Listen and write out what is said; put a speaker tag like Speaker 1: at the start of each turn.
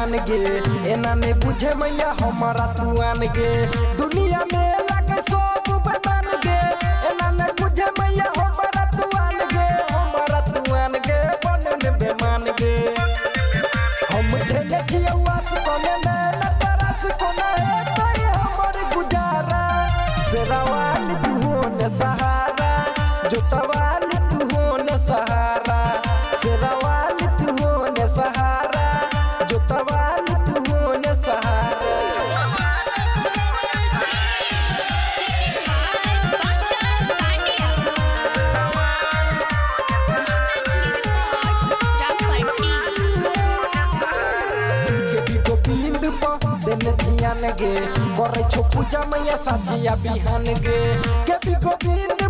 Speaker 1: बिहान गे एना ने बुझे मैया हमारा तुआन गे दुनिया में लगे सब बेमान गे एना ने बुझे मैया हमारा तुआन गे बनन बेमान गे हम देने छियवास कोने न तरस कोना है तई हमर गुजारा सेरावाल तू होने सहारा जोतवाल तू होने सहारा सेरावाल तू होने सहारा जोतवाल तू होने सहारा देने ध्यान गे करे छो पूजा मैया साजिया बिहान गे के भी गोविंद